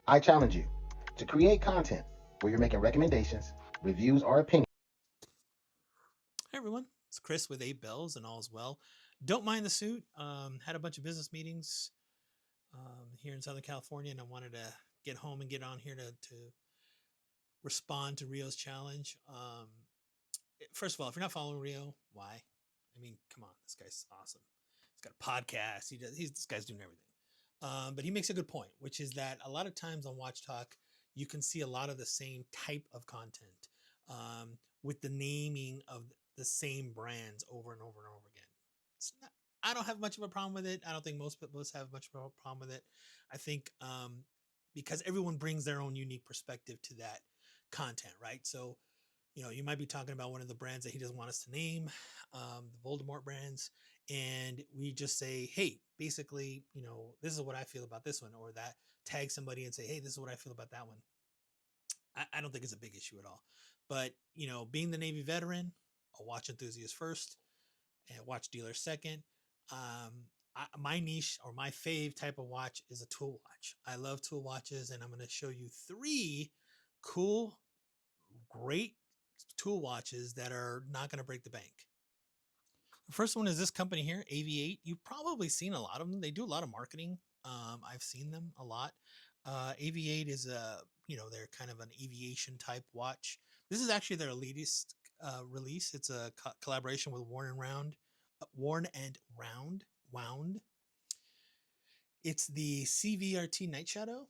I challenge you to create content where you're making recommendations, reviews, or opinions. Hey everyone, it's Chris with Eight Bells and all's well. Don't mind the suit. Had a bunch of business meetings here in Southern California, and I wanted to get home and get on here to respond to Rio's challenge. First of all, if you're not following Rio, why? I mean, come on, this guy's awesome. He's got a podcast. This guy's doing everything. But he makes a good point, which is that a lot of times on Watch Talk, you can see a lot of the same type of content with the naming of the same brands over and over and over again. It's not, I don't have much of a problem with it. I don't think most of us have much of a problem with it. I think because everyone brings their own unique perspective to that content, right? So you might be talking about one of the brands that he doesn't want us to name, the Voldemort brands, and we just say, hey, basically, this is what I feel about this one, or that tag somebody and say, hey, this is what I feel about that one. I don't think it's a big issue at all. But, being the Navy veteran, a watch enthusiast first, and a watch dealer second, my niche or my fave type of watch is a tool watch. I love tool watches, and I'm going to show you three cool, great tool watches that are not going to break the bank. The first one is this company here, AV8. You've probably seen a lot of them. They do a lot of marketing. I've seen them a lot. AV8 is they're kind of an aviation type watch. This is actually their latest release. It's a collaboration with Worn and Wound. It's the CVRT Night Shadow.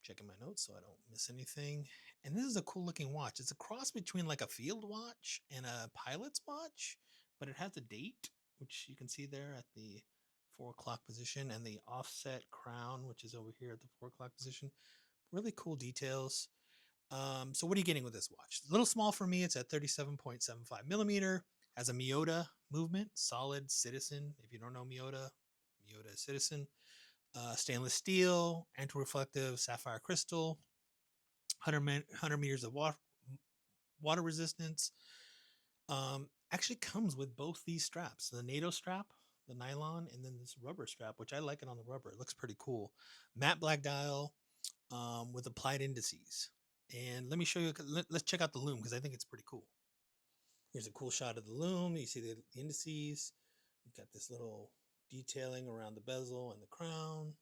Checking my notes so I don't miss anything. And this is a cool looking watch. It's a cross between like a field watch and a pilot's watch, but it has a date, which you can see there at the 4 o'clock position, and the offset crown, which is over here at the 4 o'clock position. Really cool details. So what are you getting with this watch? A little small for me. It's at 37.75 millimeter. Has a Miyota movement, solid citizen. If you don't know Miyota is citizen. Stainless steel, anti-reflective sapphire crystal, 100 meters of water resistance. Actually comes with both these straps, the NATO strap, the nylon, and then this rubber strap, which I like it on the rubber. It looks pretty cool. Matte black dial with applied indices. And let me show you, let's check out the loom because I think it's pretty cool. Here's a cool shot of the loom. You see the indices. You've got this little detailing around the bezel and the crown.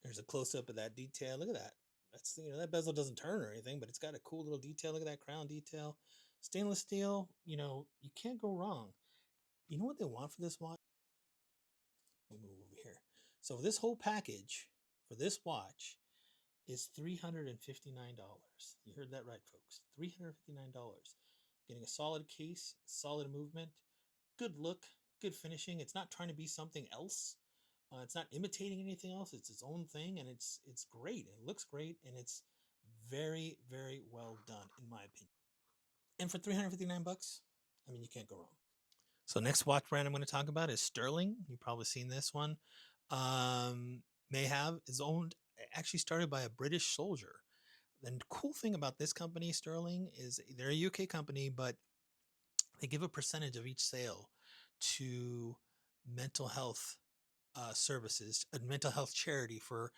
There's a close up of that detail. Look at that. That's that bezel doesn't turn or anything, but it's got a cool little detail. Look at that crown detail. Stainless steel. You can't go wrong. You know what they want for this watch? Let me move over here. So this whole package for this watch is $359. You heard that right, folks. $359. Getting a solid case, solid movement, good look, good finishing. It's not trying to be something else. It's not imitating anything else. It's its own thing, and it's great. It looks great, and it's very very well done in my opinion. And for 359 bucks, I mean you can't go wrong. So next watch brand I'm going to talk about is Sterling. You've probably seen this one. May have is owned actually started by a British soldier. The cool thing about this company, Sterling, is they're a UK company, but they give a percentage of each sale to mental health services, a mental health charity for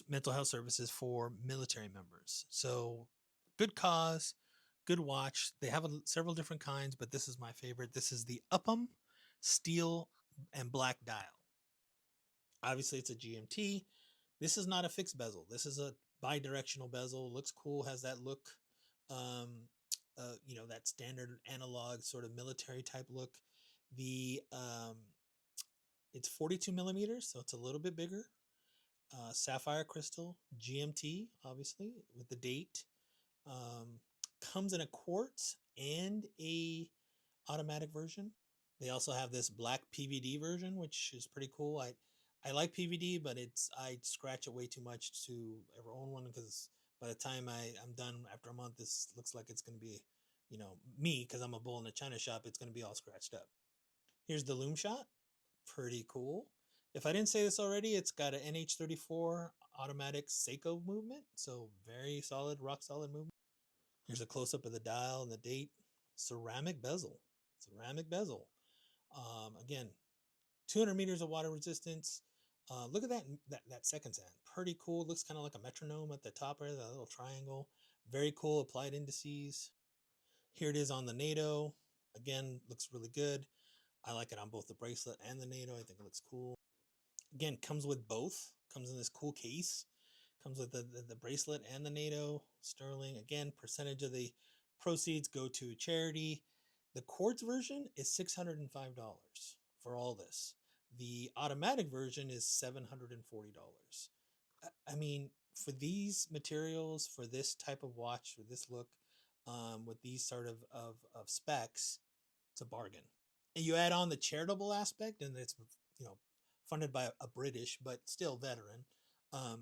mental health services for military members. So, good cause, good watch. They have several different kinds, but this is my favorite. This is the Upham Steel and Black Dial. Obviously, it's a GMT. This is not a fixed bezel. This is a bi-directional bezel. Looks cool. Has that look. Um, that standard analog sort of military type look. The It's 42 millimeters, so it's a little bit bigger. Sapphire crystal, GMT, obviously, with the date. Um, Comes in a quartz and a automatic version. They also have this black PVD version, which is pretty cool. I like PVD, but I scratch it way too much to ever own one because by the time I'm done after a month, this looks like it's going to be, me because I'm a bull in a china shop. It's going to be all scratched up. Here's the loom shot. Pretty cool. If I didn't say this already, it's got an NH34 automatic Seiko movement, so very solid, rock solid movement. Here's a close up of the dial and the date. Ceramic bezel. Ceramic bezel. Again, 200 meters of water resistance. Look at that seconds hand. Pretty cool. Looks kind of like a metronome at the top there, that little triangle. Very cool. Applied indices. Here it is on the NATO. Again, looks really good. I like it on both the bracelet and the NATO. I think it looks cool. Again, comes with both. Comes in this cool case. Comes with the bracelet and the NATO sterling. Again, percentage of the proceeds go to charity. The quartz version is $605 for all this. The automatic version is $740. I mean, for these materials, for this type of watch, for this look, with these sort of specs, it's a bargain. And you add on the charitable aspect, and it's, you know, funded by a British but still veteran. I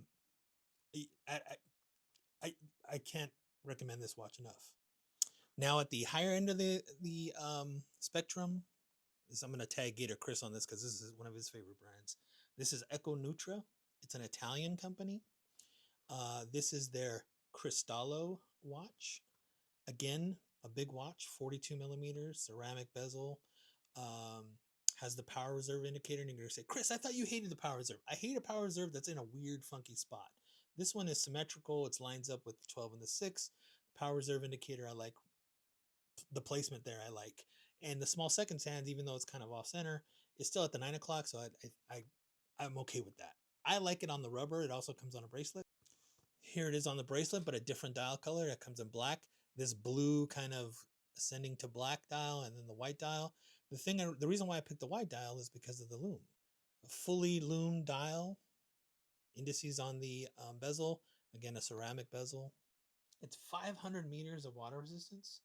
can't recommend this watch enough. Now at the higher end of the spectrum, I'm going to tag Gator Chris on this because this is one of his favorite brands. This is Econutra. It's an Italian company. This is their Cristallo watch. Again, a big watch, 42 millimeters, ceramic bezel. Has the power reserve indicator. And you're going to say, Chris, I thought you hated the power reserve. I hate a power reserve that's in a weird, funky spot. This one is symmetrical. It lines up with the 12 and the 6. The power reserve indicator, I like. The placement there, I like. And the small seconds hand, even though it's kind of off center, is still at the 9 o'clock. So I'm okay with that. I like it on the rubber. It also comes on a bracelet. Here it is on the bracelet, but a different dial color. It comes in black. This blue kind of ascending to black dial, and then the white dial. The reason why I picked the white dial is because of the lume. A fully lumed dial. Indices on the bezel. Again, a ceramic bezel. It's 500 meters of water resistance.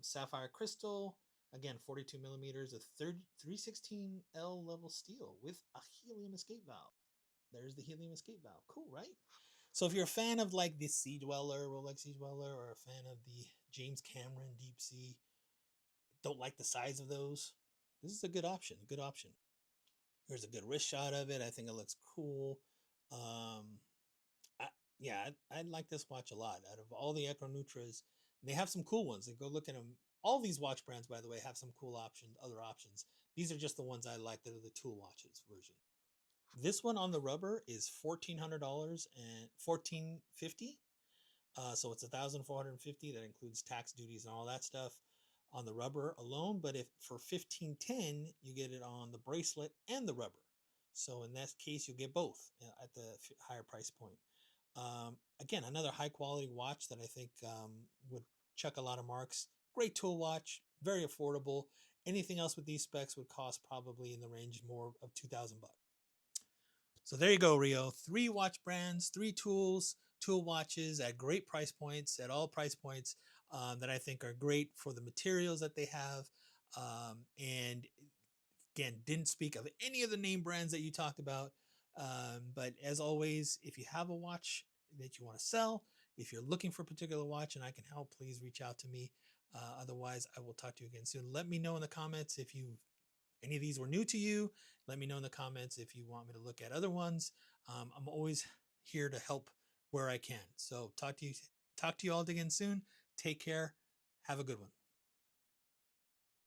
Sapphire crystal. Again, 42 millimeters of 316L level steel with a helium escape valve. There's the helium escape valve. Cool, right? So if you're a fan of like the Sea Dweller, Rolex Sea Dweller, or a fan of the James Cameron Deep Sea, don't like the size of those, this is a good option. A good option. Here's a good wrist shot of it. I think it looks cool. I'd like this watch a lot. Out of all the Econutras, and they have some cool ones. And go look at them. All these watch brands, by the way, have some cool options, other options. These are just the ones I like that are the tool watches version. This one on the rubber is $1,400 and $1,450. So it's $1,450. That includes tax, duties, and all that stuff on the rubber alone. But if for $1,510, you get it on the bracelet and the rubber. So in that case, you'll get both at the higher price point. Again, another high quality watch that I think would chuck a lot of marks. Great tool watch, very affordable. Anything else with these specs would cost probably in the range more of $2,000. So there you go, Rio. 3 watch brands, 3 tool watches at great price points, at all price points, that I think are great for the materials that they have. And again, didn't speak of any of the name brands that you talked about. But as always, if you have a watch that you want to sell, if you're looking for a particular watch and I can help, please reach out to me. Otherwise, I will talk to you again soon. Let me know in the comments if any of these were new to you. Let me know in the comments if you want me to look at other ones. I'm always here to help where I can. So talk to you all again soon. Take care. Have a good one.